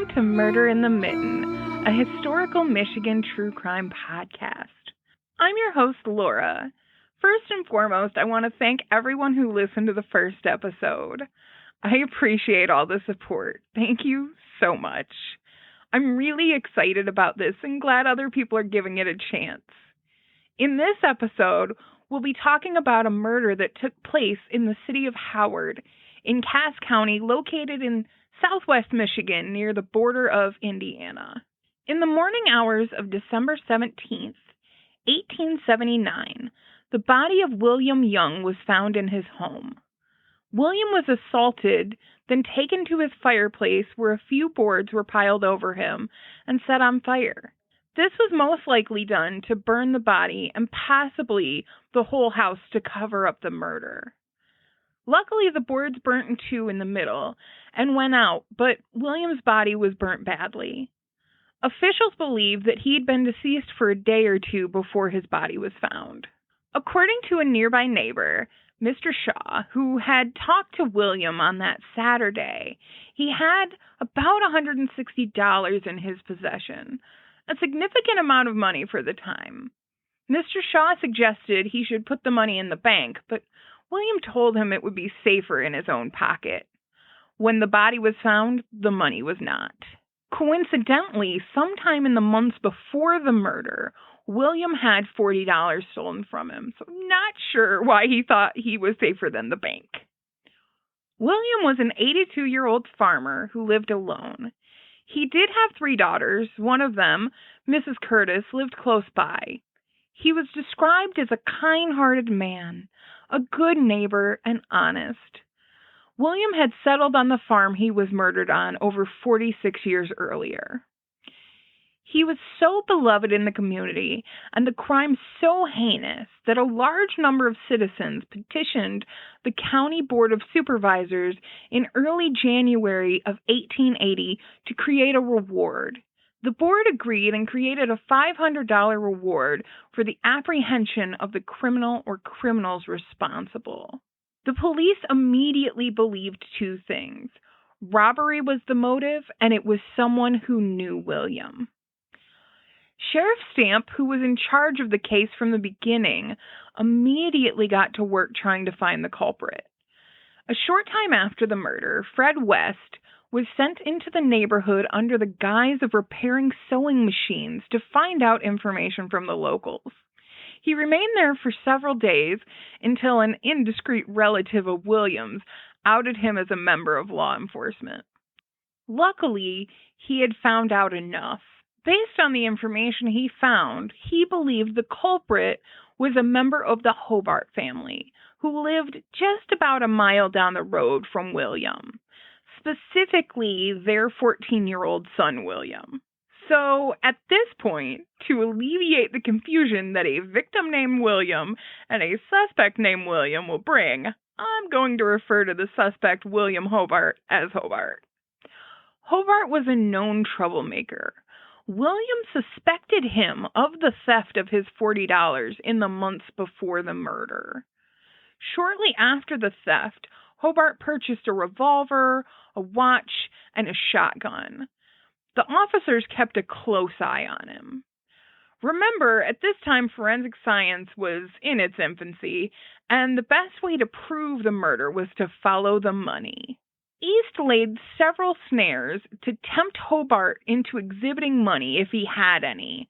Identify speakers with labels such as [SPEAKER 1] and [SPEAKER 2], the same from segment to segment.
[SPEAKER 1] Welcome to Murder in the Mitten, a historical Michigan true crime podcast. I'm your host, Laura. First and foremost, I want to thank everyone who listened to the first episode. I appreciate all the support. Thank you so much. I'm really excited about this and glad other people are giving it a chance. In this episode, we'll be talking about a murder that took place in the city of Howard, in Cass County, located in southwest Michigan near the border of Indiana. In the morning hours of December 17th, 1879, the body of William Young was found in his home. William was assaulted, then taken to his fireplace where a few boards were piled over him and set on fire. This was most likely done to burn the body and possibly the whole house to cover up the murder. Luckily, the boards burnt in two in the middle and went out, but William's body was burnt badly. Officials believe that he had been deceased for a day or two before his body was found. According to a nearby neighbor, Mr. Shaw, who had talked to William on that Saturday, he had about $160 in his possession, a significant amount of money for the time. Mr. Shaw suggested he should put the money in the bank, but William told him it would be safer in his own pocket. When the body was found, the money was not. Coincidentally, sometime in the months before the murder, William had $40 stolen from him, so I'm not sure why he thought he was safer than the bank. William was an 82-year-old farmer who lived alone. He did have 3 daughters. One of them, Mrs. Curtis, lived close by. He was described as a kind-hearted man, a good neighbor, and honest. William had settled on the farm he was murdered on over 46 years earlier. He was so beloved in the community and the crime so heinous that a large number of citizens petitioned the County Board of Supervisors in early January of 1880 to create a reward. The board agreed and created a $500 reward for the apprehension of the criminal or criminals responsible. The police immediately believed 2 things. Robbery was the motive, and it was someone who knew William. Sheriff Stamp, who was in charge of the case from the beginning, immediately got to work trying to find the culprit. A short time after the murder, Fred West was sent into the neighborhood under the guise of repairing sewing machines to find out information from the locals. He remained there for several days until an indiscreet relative of William's outed him as a member of law enforcement. Luckily, he had found out enough. Based on the information he found, he believed the culprit was a member of the Hobart family, who lived just about a mile down the road from William. Specifically, their 14-year-old son, William. So, at this point, to alleviate the confusion that a victim named William and a suspect named William will bring, I'm going to refer to the suspect, William Hobart, as Hobart. Hobart was a known troublemaker. William suspected him of the theft of his $40 in the months before the murder. Shortly after the theft, Hobart purchased a revolver, a watch, and a shotgun. The officers kept a close eye on him. Remember, at this time, forensic science was in its infancy, and the best way to prove the murder was to follow the money. East laid several snares to tempt Hobart into exhibiting money if he had any,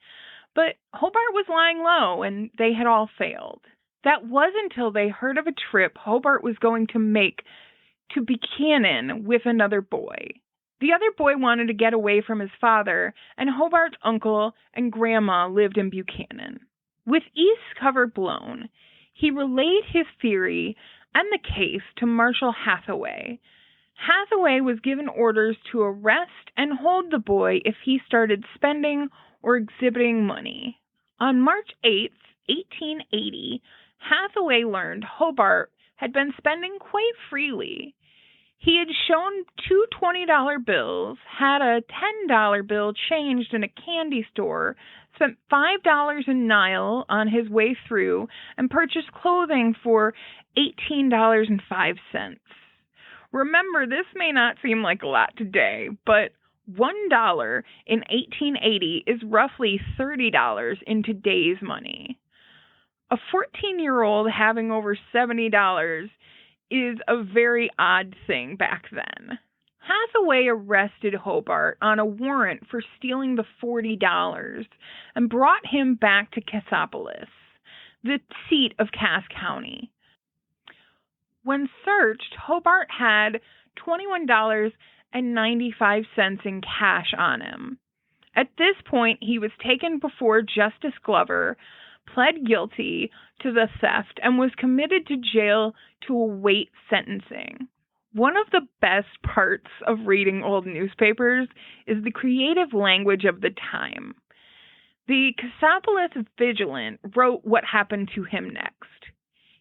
[SPEAKER 1] but Hobart was lying low, and they had all failed. That was until they heard of a trip Hobart was going to make to Buchanan with another boy. The other boy wanted to get away from his father, and Hobart's uncle and grandma lived in Buchanan. With East's cover blown, he relayed his theory and the case to Marshal Hathaway. Hathaway was given orders to arrest and hold the boy if he started spending or exhibiting money. On March 8th, 1880, Hathaway learned Hobart had been spending quite freely. He had shown 2 $20 bills, had a $10 bill changed in a candy store, spent $5 in Nile on his way through, and purchased clothing for $18.05. Remember, this may not seem like a lot today, but $1 in 1880 is roughly $30 in today's money. A 14-year-old having over $70 is a very odd thing back then. Hathaway arrested Hobart on a warrant for stealing the $40 and brought him back to Cassopolis, the seat of Cass County. When searched, Hobart had $21.95 in cash on him. At this point, he was taken before Justice Glover, pled guilty to the theft, and was committed to jail to await sentencing. One of the best parts of reading old newspapers is the creative language of the time. The Cassopolis Vigilant wrote what happened to him next.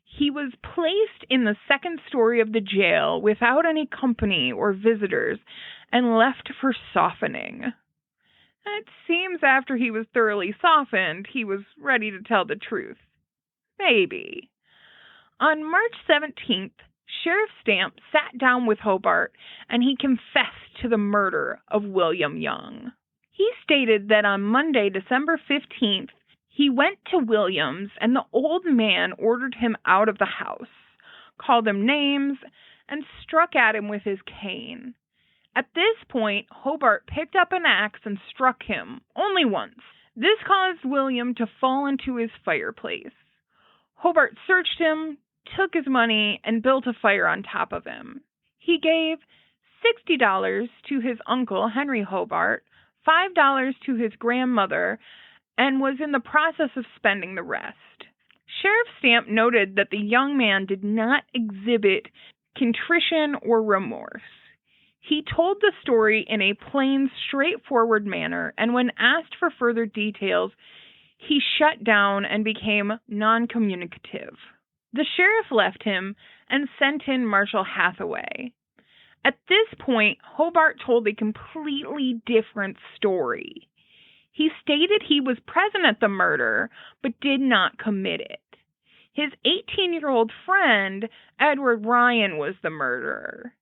[SPEAKER 1] He was placed in the second story of the jail without any company or visitors and left for softening. It seems after he was thoroughly softened, he was ready to tell the truth. Maybe. On March 17th, Sheriff Stamp sat down with Hobart and he confessed to the murder of William Young. He stated that on Monday, December 15th, he went to Williams and the old man ordered him out of the house, called him names, and struck at him with his cane. At this point, Hobart picked up an axe and struck him, only once. This caused William to fall into his fireplace. Hobart searched him, took his money, and built a fire on top of him. He gave $60 to his uncle, Henry Hobart, $5 to his grandmother, and was in the process of spending the rest. Sheriff Stamp noted that the young man did not exhibit contrition or remorse. He told the story in a plain, straightforward manner, and when asked for further details, he shut down and became non-communicative. The sheriff left him and sent in Marshal Hathaway. At this point, Hobart told a completely different story. He stated he was present at the murder, but did not commit it. His 18-year-old friend, Edward Ryan, was the murderer.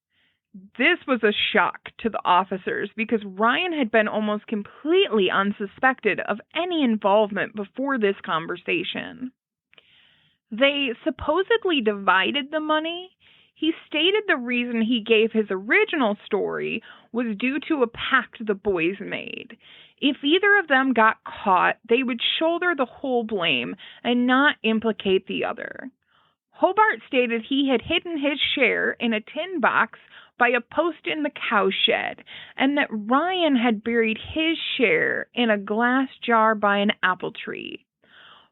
[SPEAKER 1] This was a shock to the officers because Ryan had been almost completely unsuspected of any involvement before this conversation. They supposedly divided the money. He stated the reason he gave his original story was due to a pact the boys made. If either of them got caught, they would shoulder the whole blame and not implicate the other. Hobart stated he had hidden his share in a tin box by a post in the cowshed, and that Ryan had buried his share in a glass jar by an apple tree.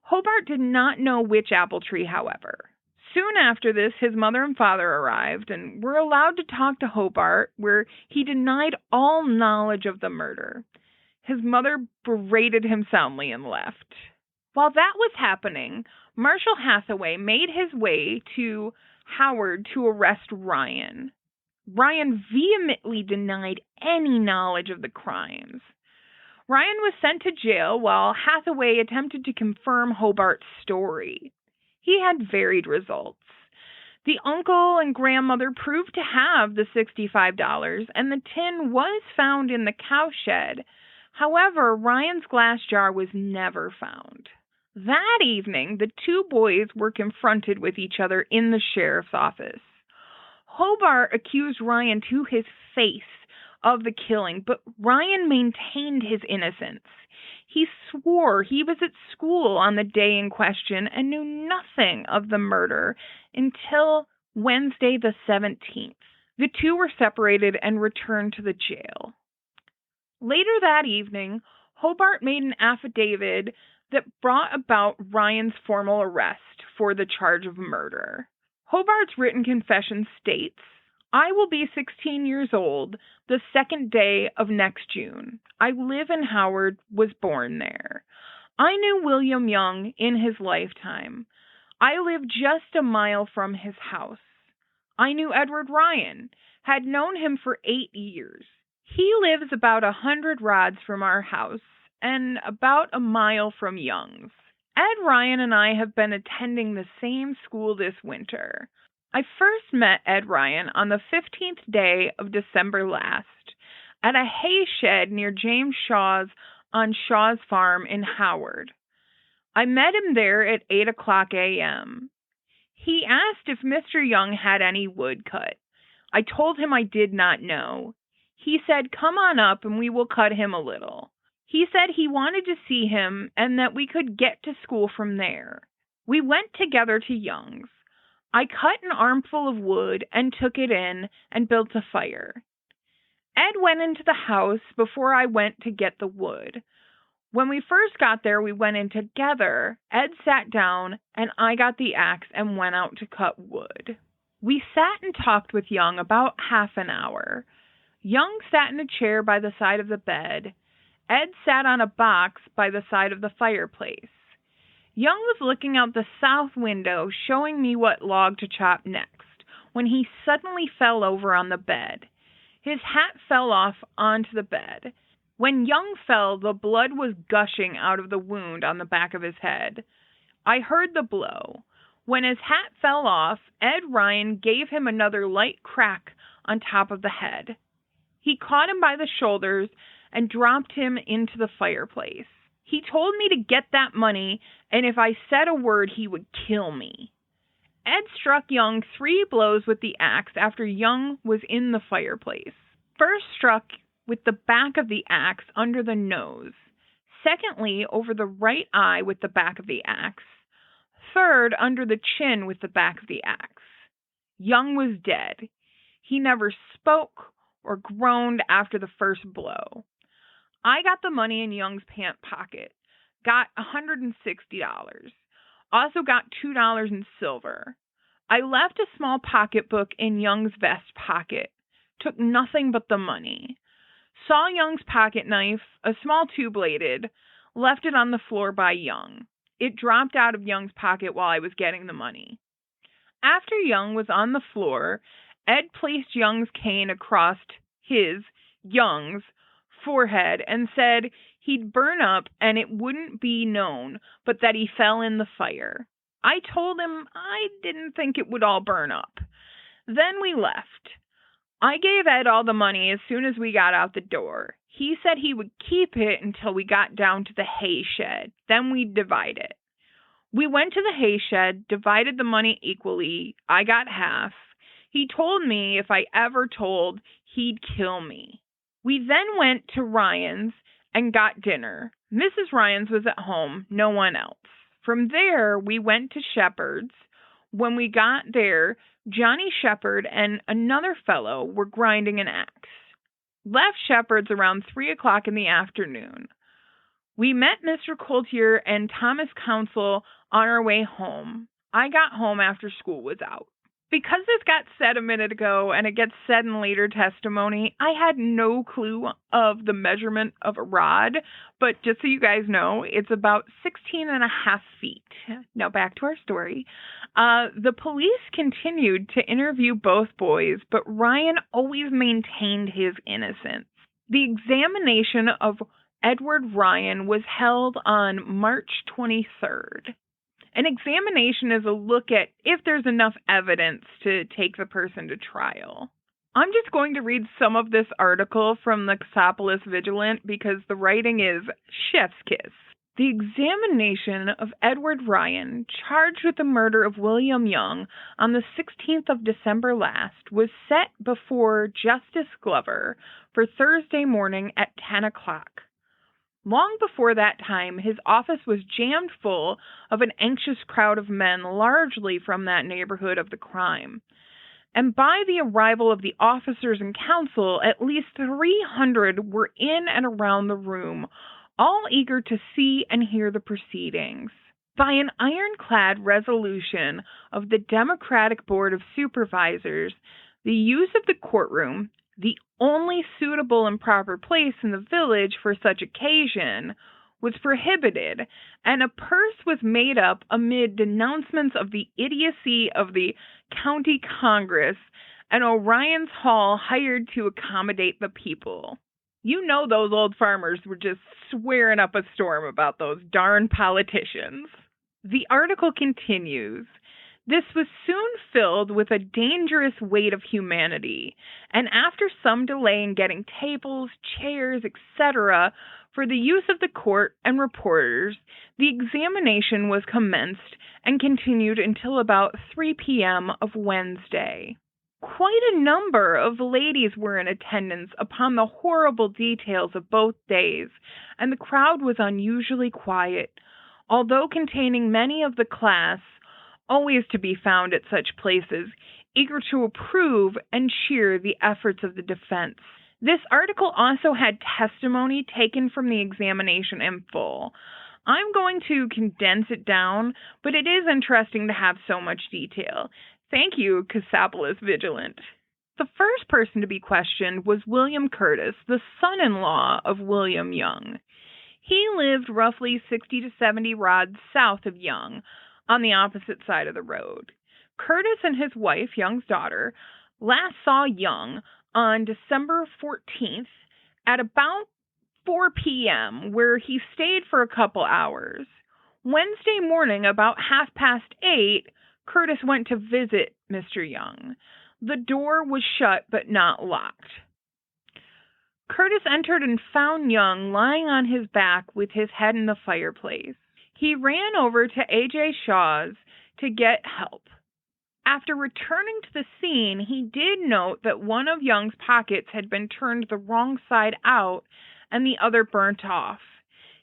[SPEAKER 1] Hobart did not know which apple tree, however. Soon after this, his mother and father arrived and were allowed to talk to Hobart, where he denied all knowledge of the murder. His mother berated him soundly and left. While that was happening, Marshal Hathaway made his way to Howard to arrest Ryan. Ryan vehemently denied any knowledge of the crimes. Ryan was sent to jail while Hathaway attempted to confirm Hobart's story. He had varied results. The uncle and grandmother proved to have the $65, and the tin was found in the cowshed. However, Ryan's glass jar was never found. That evening, the two boys were confronted with each other in the sheriff's office. Hobart accused Ryan to his face of the killing, but Ryan maintained his innocence. He swore he was at school on the day in question and knew nothing of the murder until Wednesday the 17th. The two were separated and returned to the jail. Later that evening, Hobart made an affidavit that brought about Ryan's formal arrest for the charge of murder. Hobart's written confession states, "I will be 16 years old the second day of next June. I live in Howard, was born there. I knew William Young in his lifetime. I lived just a mile from his house. I knew Edward Ryan, had known him for 8 years. He lives about 100 rods from our house and about a mile from Young's. Ed Ryan and I have been attending the same school this winter. I first met Ed Ryan on the 15th day of December last. at a hay shed near James Shaw's on Shaw's farm in Howard. I met him there at 8 o'clock a.m. He asked if Mr. Young had any wood cut. I told him I did not know. He said, "Come on up and we will cut him a little." He said he wanted to see him and that we could get to school from there. We went together to Young's. I cut an armful of wood and took it in and built a fire. Ed went into the house before I went to get the wood. When we first got there, we went in together. Ed sat down, and I got the axe and went out to cut wood. We sat and talked with Young about half an hour. Young sat in a chair by the side of the bed. Ed sat on a box by the side of the fireplace. Young was looking out the south window, showing me what log to chop next, when he suddenly fell over on the bed. His hat fell off onto the bed. When Young fell, the blood was gushing out of the wound on the back of his head. I heard the blow. When his hat fell off, Ed Ryan gave him another light crack on top of the head. He caught him by the shoulders and dropped him into the fireplace. He told me to get that money, and if I said a word, he would kill me. Ed struck Young 3 blows with the axe after Young was in the fireplace. First struck with the back of the axe under the nose. Secondly, over the right eye with the back of the axe. Third, under the chin with the back of the axe. Young was dead. He never spoke or groaned after the first blow. I got the money in Young's pant pocket. Got $160. Also got $2 in silver. I left a small pocketbook in Young's vest pocket. Took nothing but the money. Saw Young's pocket knife, a small two-bladed, left it on the floor by Young. It dropped out of Young's pocket while I was getting the money. After Young was on the floor, Ed placed Young's cane across Young's forehead and said he'd burn up and it wouldn't be known, but that he fell in the fire. I told him I didn't think it would all burn up. Then we left. I gave Ed all the money as soon as we got out the door. He said he would keep it until we got down to the hay shed. Then we'd divide it. We went to the hay shed, divided the money equally. I got half. He told me if I ever told, he'd kill me. We then went to Ryan's and got dinner. Mrs. Ryan's was at home, no one else. From there, we went to Shepherd's. When we got there, Johnny Shepherd and another fellow were grinding an axe. Left Shepherd's around 3 o'clock in the afternoon. We met Mr. Coultier and Thomas Council on our way home. I got home after school was out. Because this got said a minute ago and it gets said in later testimony, I had no clue of the measurement of a rod, but just so you guys know, it's about 16 and a half feet. Now back to our story. The police continued to interview both boys, but Ryan always maintained his innocence. The examination of Edward Ryan was held on March 23rd. An examination is a look at if there's enough evidence to take the person to trial. I'm just going to read some of this article from the Cassopolis Vigilant because the writing is chef's kiss. The examination of Edward Ryan, charged with the murder of William Young on the 16th of December last, was set before Justice Glover for Thursday morning at 10 o'clock. Long before that time, his office was jammed full of an anxious crowd of men, largely from that neighborhood of the crime. And by the arrival of the officers and counsel, at least 300 were in and around the room, all eager to see and hear the proceedings. By an ironclad resolution of the Democratic Board of Supervisors, the use of the courtroom, the only suitable and proper place in the village for such occasion, was prohibited, and a purse was made up amid denouncements of the idiocy of the county congress and Orion's Hall hired to accommodate the people. You know those old farmers were just swearing up a storm about those darn politicians. The article continues. This was soon filled with a dangerous weight of humanity, and after some delay in getting tables, chairs, etc., for the use of the court and reporters, the examination was commenced and continued until about 3 p.m. of Wednesday. Quite a number of ladies were in attendance upon the horrible details of both days, and the crowd was unusually quiet, although containing many of the class always to be found at such places, eager to approve and cheer the efforts of the defense. This article also had testimony taken from the examination in full. I'm going to condense it down, but it is interesting to have so much detail. Thank you, Cassapolis Vigilant. The first person to be questioned was William Curtis, the son-in-law of William Young. He lived roughly 60 to 70 rods south of Young, on the opposite side of the road. Curtis and his wife, Young's daughter, last saw Young on December 14th at about 4 p.m., where he stayed for a couple hours. Wednesday morning, about 8:30, Curtis went to visit Mr. Young. The door was shut but not locked. Curtis entered and found Young lying on his back with his head in the fireplace. He ran over to A.J. Shaw's to get help. After returning to the scene, he did note that one of Young's pockets had been turned the wrong side out and the other burnt off.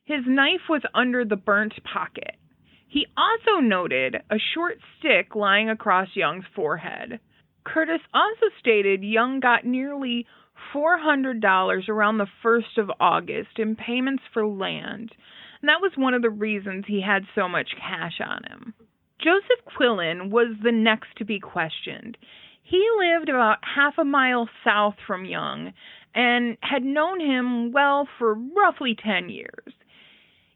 [SPEAKER 1] His knife was under the burnt pocket. He also noted a short stick lying across Young's forehead. Curtis also stated Young got nearly $400 around the 1st of August in payments for land, and that was one of the reasons he had so much cash on him. Joseph Quillen was the next to be questioned. He lived about half a mile south from Young and had known him well for roughly 10 years.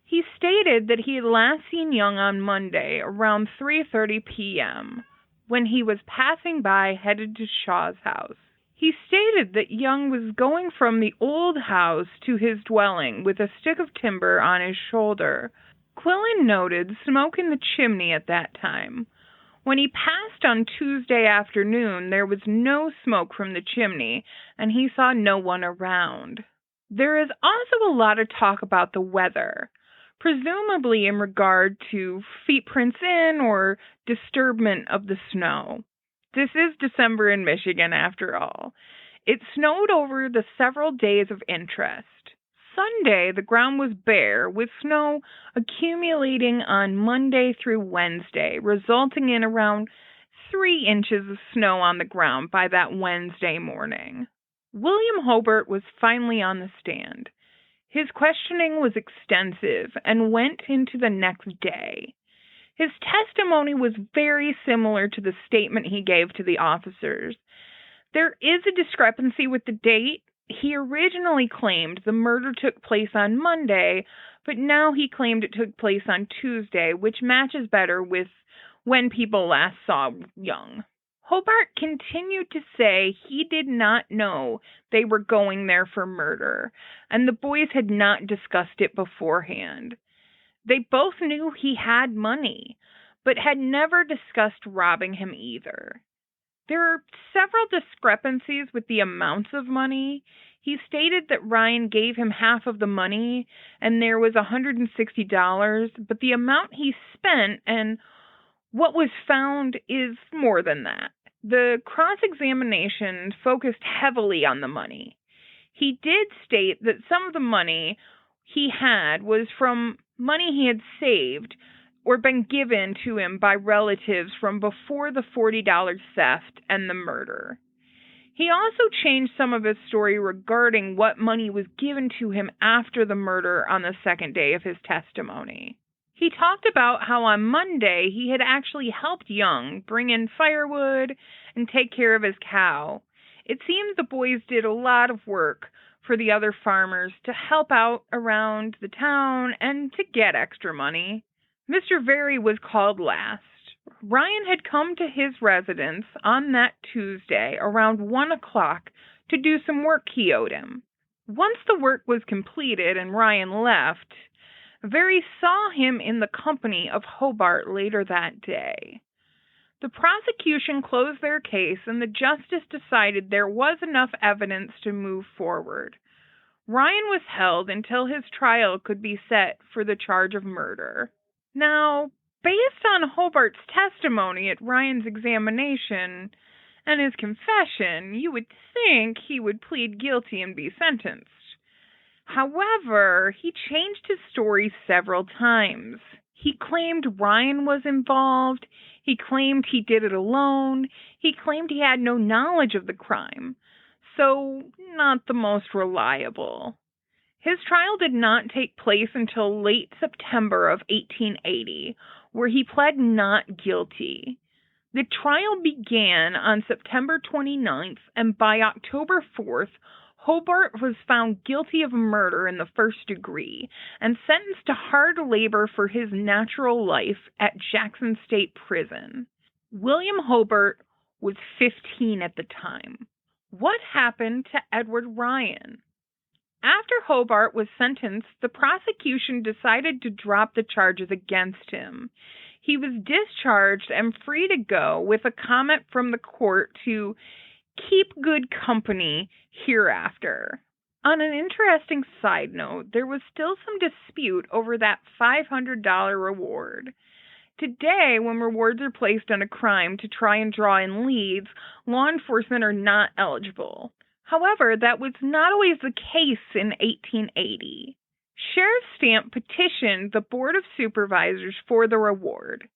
[SPEAKER 1] He stated that he had last seen Young on Monday around 3:30 p.m. when he was passing by headed to Shaw's house. He stated that Young was going from the old house to his dwelling with a stick of timber on his shoulder. Quillen noted smoke in the chimney at that time. When he passed on Tuesday afternoon, there was no smoke from the chimney, and he saw no one around. There is also a lot of talk about the weather, presumably in regard to footprints in or disturbance of the snow. This is December in Michigan, after all. It snowed over the several days of interest. Sunday, the ground was bare, with snow accumulating on Monday through Wednesday, resulting in around 3 inches of snow on the ground by that Wednesday morning. William Hobart was finally on the stand. His questioning was extensive and went into the next day. His testimony was very similar to the statement he gave to the officers. There is a discrepancy with the date. He originally claimed the murder took place on Monday, but now he claimed it took place on Tuesday, which matches better with when people last saw Young. Hobart continued to say he did not know they were going there for murder, and the boys had not discussed it beforehand. They both knew he had money, but had never discussed robbing him either. There are several discrepancies with the amounts of money. He stated that Ryan gave him half of the money, and there was $160, but the amount he spent and what was found is more than that. The cross-examination focused heavily on the money. He did state that some of the money he had was from money he had saved or been given to him by relatives from before the $40 theft and the murder. He also changed some of his story regarding what money was given to him after the murder on the second day of his testimony. He talked about how on Monday he had actually helped Young bring in firewood and take care of his cow. It seems the boys did a lot of work for the other farmers to help out around the town and to get extra money. Mr. Very was called last. Ryan had come to his residence on that Tuesday around 1 o'clock to do some work he owed him. Once the work was completed and Ryan left, Very saw him in the company of Hobart later that day. The prosecution closed their case, and the justice decided there was enough evidence to move forward. Ryan was held until his trial could be set for the charge of murder. Now, based on Hobart's testimony at Ryan's examination and his confession, you would think he would plead guilty and be sentenced. However, he changed his story several times. He claimed Ryan was involved. He claimed he did it alone. He claimed he had no knowledge of the crime. So, not the most reliable. His trial did not take place until late September of 1880, where he pled not guilty. The trial began on September 29th, and by October 4th, Hobart was found guilty of murder in the first degree and sentenced to hard labor for his natural life at Jackson State Prison. William Hobart was 15 at the time. What happened to Edward Ryan? After Hobart was sentenced, the prosecution decided to drop the charges against him. He was discharged and free to go, with a comment from the court to keep good company hereafter. On an interesting side note, there was still some dispute over that $500 reward. Today, when rewards are placed on a crime to try and draw in leads, law enforcement are not eligible. However, that was not always the case in 1880. Sheriff Stamp petitioned the Board of Supervisors for the reward.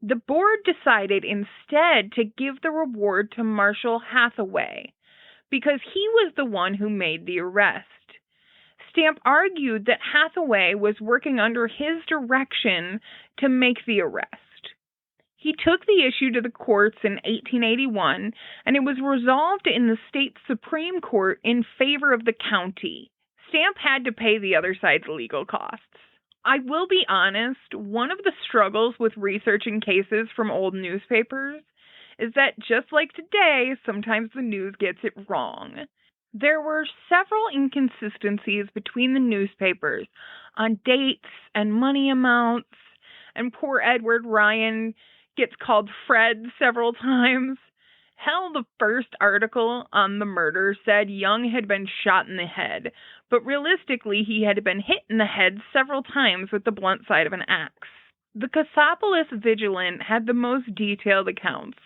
[SPEAKER 1] The board decided instead to give the reward to Marshall Hathaway because he was the one who made the arrest. Stamp argued that Hathaway was working under his direction to make the arrest. He took the issue to the courts in 1881, and it was resolved in the state Supreme Court in favor of the county. Stamp had to pay the other side's legal costs. I will be honest, one of the struggles with researching cases from old newspapers is that just like today, sometimes the news gets it wrong. There were several inconsistencies between the newspapers on dates and money amounts, and poor Edward Ryan gets called Fred several times. Hell, the first article on the murder said Young had been shot in the head, but realistically he had been hit in the head several times with the blunt side of an axe. The Cassopolis Vigilant had the most detailed accounts,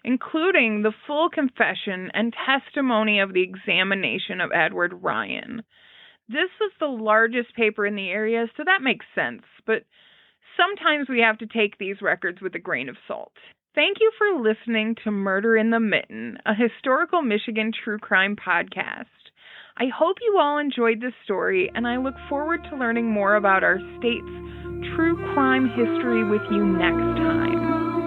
[SPEAKER 1] including the full confession and testimony of the examination of Edward Ryan. This was the largest paper in the area, so that makes sense, but sometimes we have to take these records with a grain of salt. Thank you for listening to Murder in the Mitten, a historical Michigan true crime podcast. I hope you all enjoyed this story, and I look forward to learning more about our state's true crime history with you next time.